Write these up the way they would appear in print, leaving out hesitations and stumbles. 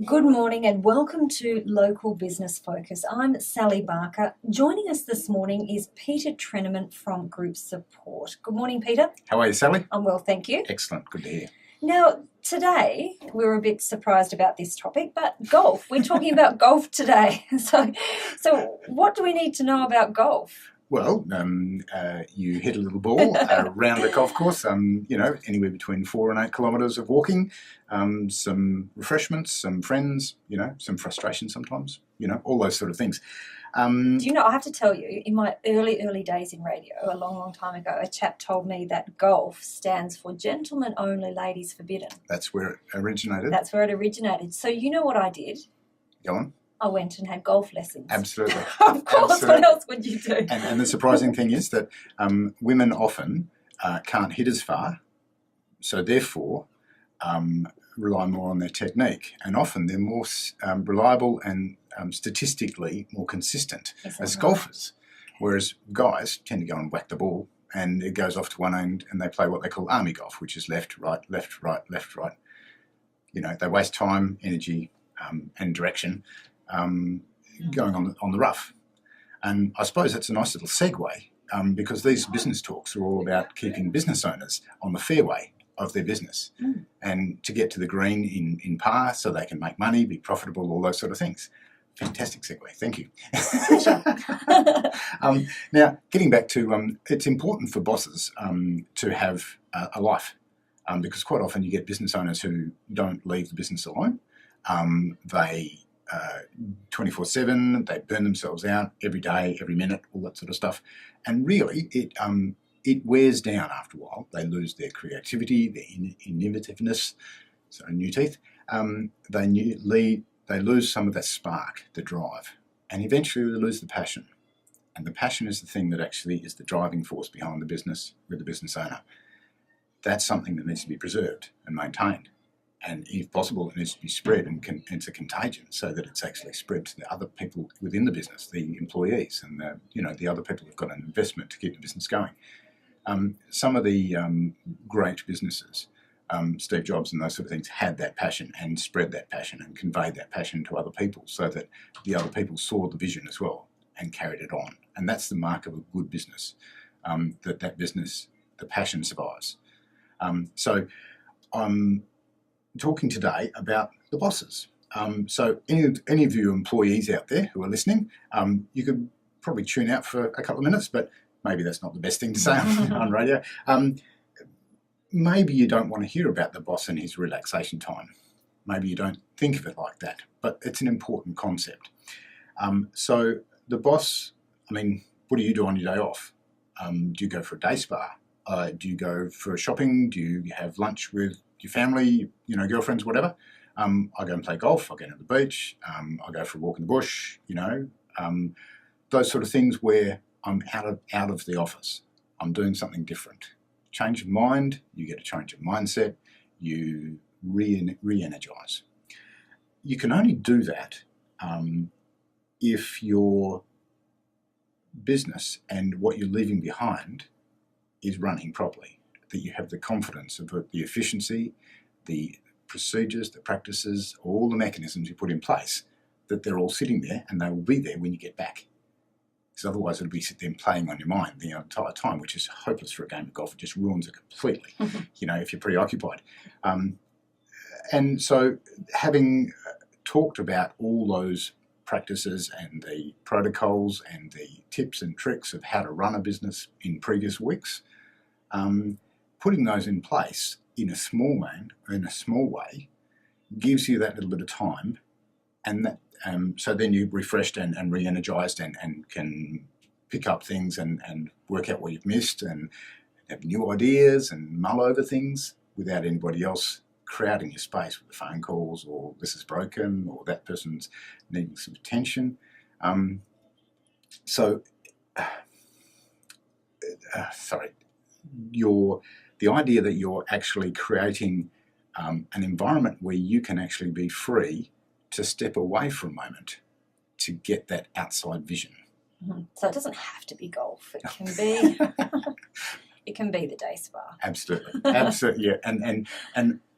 Good morning and welcome to Local Business Focus. I'm Sally Barker. Joining us this morning is Peter Trenaman from Groupsupport. Good morning, Peter. How are you, Sally? I'm well, thank you. Excellent, good to hear. Now, today, we were a bit surprised about this topic, but golf. We're talking about golf today. So what do we need to know about golf? Well, you hit a little ball around the golf course, anywhere between 4 and 8 kilometres of walking, some refreshments, some friends, some frustration sometimes, all those sort of things. Do you know, I have to tell you, in my early days in radio, a long time ago, a chap told me that golf stands for gentlemen only, ladies forbidden. That's where it originated? That's where it originated. So you know what I did? Go on. I went and had golf lessons. Absolutely. Of course, Absolutely. What else would you do? And the surprising thing is that women often can't hit as far, so therefore rely more on their technique. And often they're more reliable and statistically more consistent as golfers. Whereas guys tend to go and whack the ball and it goes off to one end and they play what they call army golf, which is left, right, left, right, left, right. They waste time, energy and direction going on the rough. And I suppose that's a nice little segue because these business talks are all about keeping business owners on the fairway of their business and to get to the green in par so they can make money, be profitable, all those sort of things. Fantastic segue, thank you. Now, getting back to, it's important for bosses to have a life because quite often you get business owners who don't leave the business alone. They 24/7, they burn themselves out every day, every minute, all that sort of stuff. And really, it wears down after a while. They lose their creativity, their innovativeness, so new teeth. They lose some of that spark, the drive, and eventually they lose the passion. And the passion is the thing that actually is the driving force behind the business with the business owner. That's something that needs to be preserved and maintained. And if possible, it needs to be spread and it's a contagion so that it's actually spread to the other people within the business, the employees and the other people who've got an investment to keep the business going. Some of the great businesses, Steve Jobs and those sort of things, had that passion and spread that passion and conveyed that passion to other people so that the other people saw the vision as well and carried it on. And that's the mark of a good business, that business, the passion survives. So I'm talking today about the bosses. So any of you employees out there who are listening, you could probably tune out for a couple of minutes, but maybe that's not the best thing to say on radio. Maybe you don't want to hear about the boss and his relaxation time. Maybe you don't think of it like that, but it's an important concept. So the boss, what do you do on your day off? Do you go for a day spa? Do you go for shopping? Do you have lunch with your family, girlfriends, whatever? I go and play golf. I go to the beach. I go for a walk in the bush. Those sort of things where I'm out of the office. I'm doing something different. Change of mind. You get a change of mindset. You re-energize. You can only do that if your business and what you're leaving behind is running properly. That you have the confidence of the efficiency, the procedures, the practices, all the mechanisms you put in place, that they're all sitting there and they will be there when you get back. Because otherwise it'll be sitting there playing on your mind the entire time, which is hopeless for a game of golf. It just ruins it completely, if you're preoccupied. And so having talked about all those practices and the protocols and the tips and tricks of how to run a business in previous weeks, putting those in place in a small way gives you that little bit of time, and that so then you're refreshed and re-energized and can pick up things and work out what you've missed and have new ideas and mull over things without anybody else crowding your space with the phone calls or this is broken or that person's needing some attention. The idea that you're actually creating an environment where you can actually be free to step away for a moment to get that outside vision. So it doesn't have to be golf. It can be it can be the day spa. Absolutely, yeah. And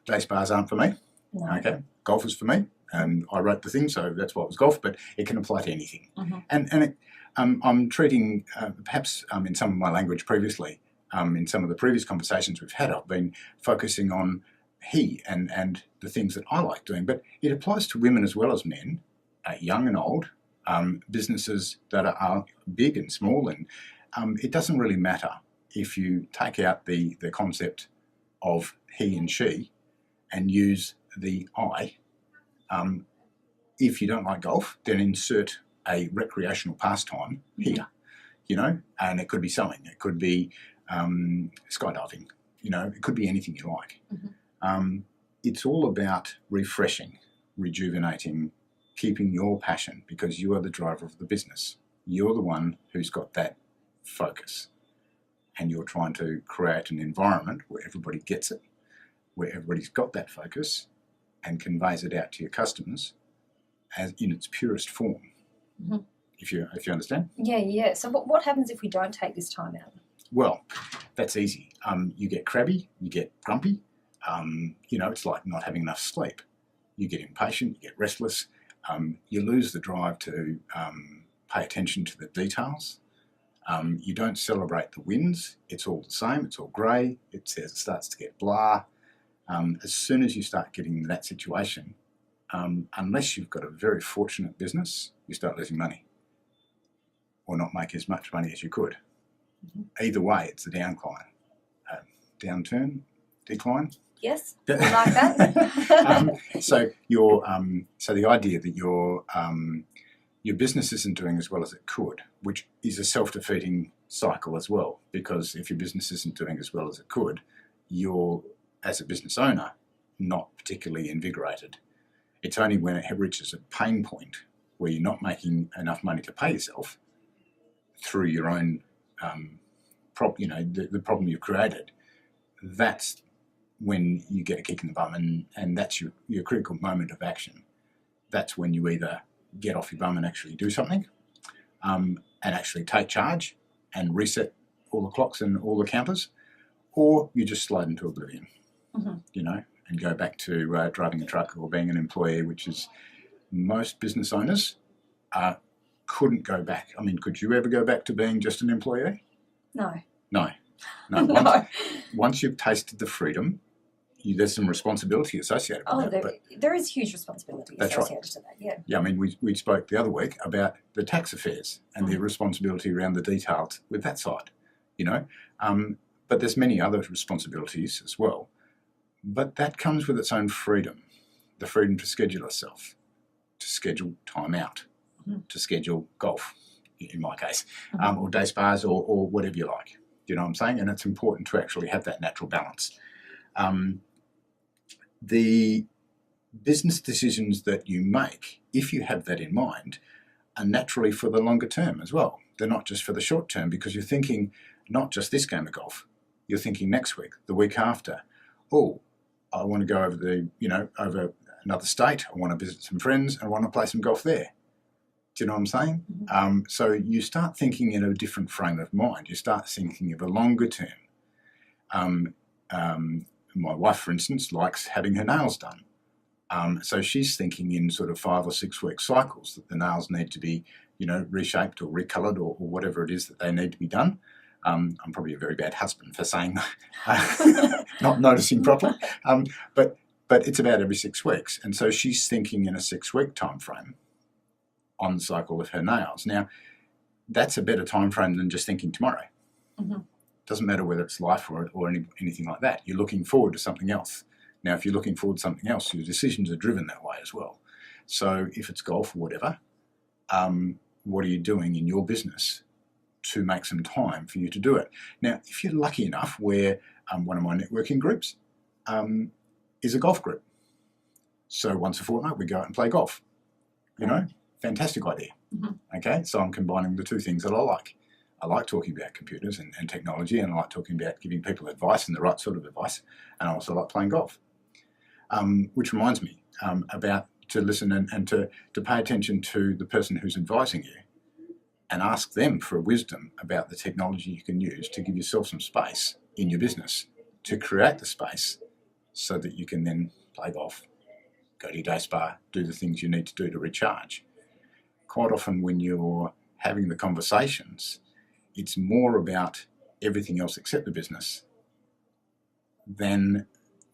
day spas aren't for me. No. Okay, golf is for me. and I wrote the thing, so that's why it was golf, but it can apply to anything. Mm-hmm. And I'm treating, perhaps in some of my language previously, in some of the previous conversations we've had, I've been focusing on he and the things that I like doing, but it applies to women as well as men, young and old, businesses that are big and small, and it doesn't really matter if you take out the concept of he and she and use the I. If you don't like golf, then insert a recreational pastime here, and it could be sewing, it could be skydiving, it could be anything you like. Mm-hmm. It's all about refreshing, rejuvenating, keeping your passion, because you are the driver of the business. You're the one who's got that focus, and you're trying to create an environment where everybody gets it, where everybody's got that focus and conveys it out to your customers as in its purest form. Mm-hmm. If you understand? Yeah. So what happens if we don't take this time out? Well, that's easy. You get crabby, you get grumpy. It's like not having enough sleep. You get impatient, you get restless. You lose the drive to pay attention to the details. You don't celebrate the wins. It's all the same. It's all grey. It starts to get blah. As soon as you start getting in that situation, unless you've got a very fortunate business, you start losing money or not make as much money as you could. Mm-hmm. Either way, it's a decline. Yes, we like that. So the idea that your business isn't doing as well as it could, which is a self-defeating cycle as well, because if your business isn't doing as well as it could, you're, as a business owner, not particularly invigorated. It's only when it reaches a pain point where you're not making enough money to pay yourself through your own the problem you've created, that's when you get a kick in the bum, and that's your critical moment of action. That's when you either get off your bum and actually do something, and actually take charge and reset all the clocks and all the counters, or you just slide into oblivion, mm-hmm. And go back to driving a truck or being an employee, which is most business owners couldn't go back. I mean, could you ever go back to being just an employee? No. No. Once you've tasted the freedom, there's some responsibility associated with that. There is huge responsibility associated to that, yeah. Yeah, I mean, we spoke the other week about the tax affairs and the responsibility around the details with that side, but there's many other responsibilities as well. But that comes with its own freedom, the freedom to schedule yourself, to schedule time out, to schedule golf, in my case, or day spas or whatever you like. You know what I'm saying? And it's important to actually have that natural balance. The business decisions that you make, if you have that in mind, are naturally for the longer term as well. They're not just for the short term, because you're thinking not just this game of golf. You're thinking next week, the week after. Oh, I want to go over another state. I want to visit some friends. I want to play some golf there. Do you know what I'm saying? Mm-hmm. So you start thinking in a different frame of mind. You start thinking of a longer term. My wife, for instance, likes having her nails done. So she's thinking in sort of 5 or 6 week cycles that the nails need to be, reshaped or recolored or whatever it is that they need to be done. I'm probably a very bad husband for saying that, not noticing properly. But it's about every 6 weeks. And so she's thinking in a 6 week time frame on the cycle of her nails. Now, that's a better time frame than just thinking tomorrow. Mm-hmm. Doesn't matter whether it's life or anything like that. You're looking forward to something else. Now, if you're looking forward to something else, your decisions are driven that way as well. So if it's golf or whatever, what are you doing in your business to make some time for you to do it? Now, if you're lucky enough where one of my networking groups is a golf group. So once a fortnight, we go out and play golf. Fantastic idea. Mm-hmm. Okay, so I'm combining the two things that I like. I like talking about computers and technology, and I like talking about giving people advice and the right sort of advice, and I also like playing golf. Which reminds me about to listen and to pay attention to the person who's advising you and ask them for wisdom about the technology you can use to give yourself some space in your business to create the space so that you can then play golf go to your day spa, do the things you need to do to recharge. Quite often when you're having the conversations, it's more about everything else except the business than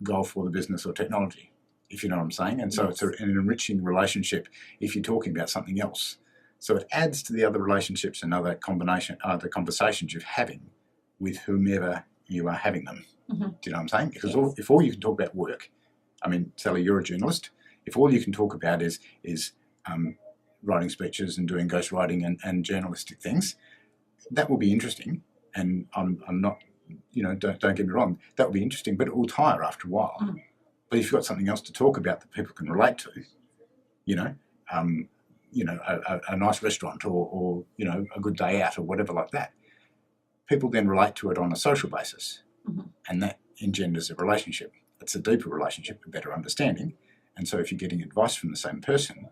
golf or the business or technology, if you know what I'm saying. And so it's an enriching relationship if you're talking about something else. So it adds to the other relationships and other conversations you're having with whomever you are having them. Mm-hmm. Do you know what I'm saying? Because if all you can talk about work, I mean, Sally, you're a journalist. If all you can talk about is writing speeches and doing ghostwriting and journalistic things, that will be interesting. And I'm not, don't get me wrong, that will be interesting, but it will tire after a while. Mm. But if you've got something else to talk about that people can relate to, a nice restaurant or a good day out or whatever like that, people then relate to it on a social basis. Mm-hmm. And that engenders a relationship. It's a deeper relationship, a better understanding. And so if you're getting advice from the same person,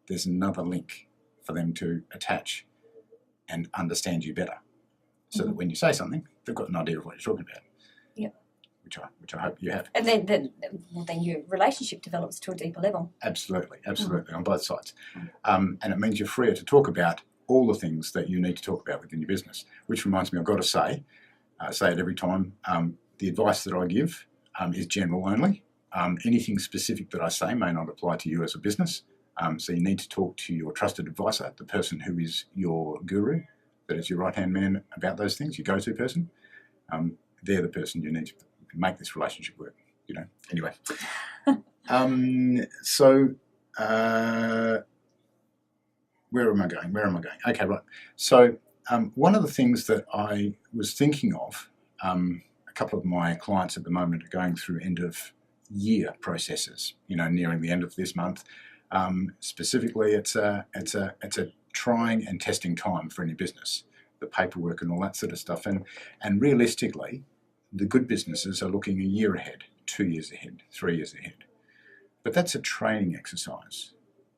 there's another link for them to attach and understand you better. So that when you say something, they've got an idea of what you're talking about. Yeah. Which I hope you have. And then your relationship develops to a deeper level. Absolutely, on both sides. And it means you're freer to talk about all the things that you need to talk about within your business, which reminds me, I've got to say it every time, the advice that I give is general only. Anything specific that I say may not apply to you as a business. So you need to talk to your trusted advisor, the person who is your guru, that is your right-hand man about those things, your go-to person. They're the person you need to make this relationship work, Anyway. Where am I going? Okay, right. So one of the things that I was thinking of, a couple of my clients at the moment are going through end-of-year processes, nearing the end of this month. Specifically, it's a trying and testing time for any business, the paperwork and all that sort of stuff. And realistically, the good businesses are looking a year ahead, 2 years ahead, 3 years ahead. But that's a training exercise.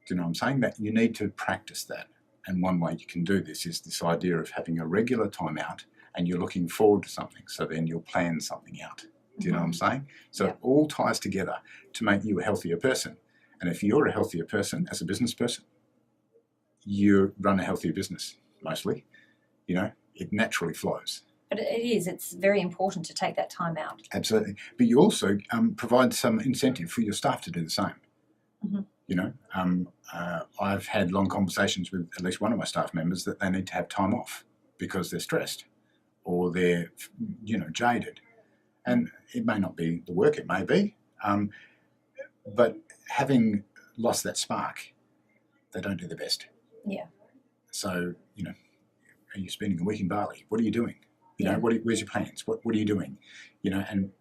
Do you know what I'm saying? That you need to practice that. And one way you can do this is this idea of having a regular time out and you're looking forward to something. So then you'll plan something out. Do you know what I'm saying? So it all ties together to make you a healthier person. And if you're a healthier person as a business person, you run a healthier business, mostly. It naturally flows. But it's very important to take that time out. Absolutely. But you also provide some incentive for your staff to do the same. Mm-hmm. I've had long conversations with at least one of my staff members that they need to have time off because they're stressed or they're, jaded. And it may not be the work, it may be. But having lost that spark, they don't do the best. Yeah. So, are you spending a week in Bali? What are you doing? Where's your plans? What are you doing? And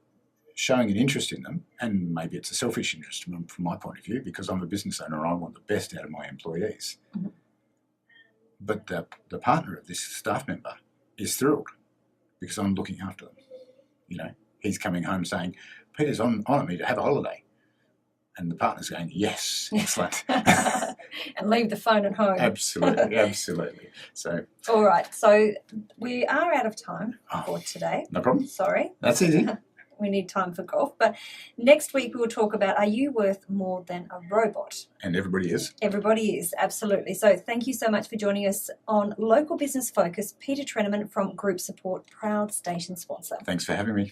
showing an interest in them, and maybe it's a selfish interest from my point of view because I'm a business owner and I want the best out of my employees. Mm-hmm. But the partner of this staff member is thrilled because I'm looking after them. He's coming home saying, Peter's on me to have a holiday. And the partner's going, yes, excellent. And leave the phone at home. Absolutely. So. All right. So we are out of time for today. No problem. Sorry. That's easy. We need time for golf. But next week we will talk about, are you worth more than a robot? And everybody is. Everybody is, absolutely. So thank you so much for joining us on Local Business Focus. Peter Trenaman from Groupsupport, proud station sponsor. Thanks for having me.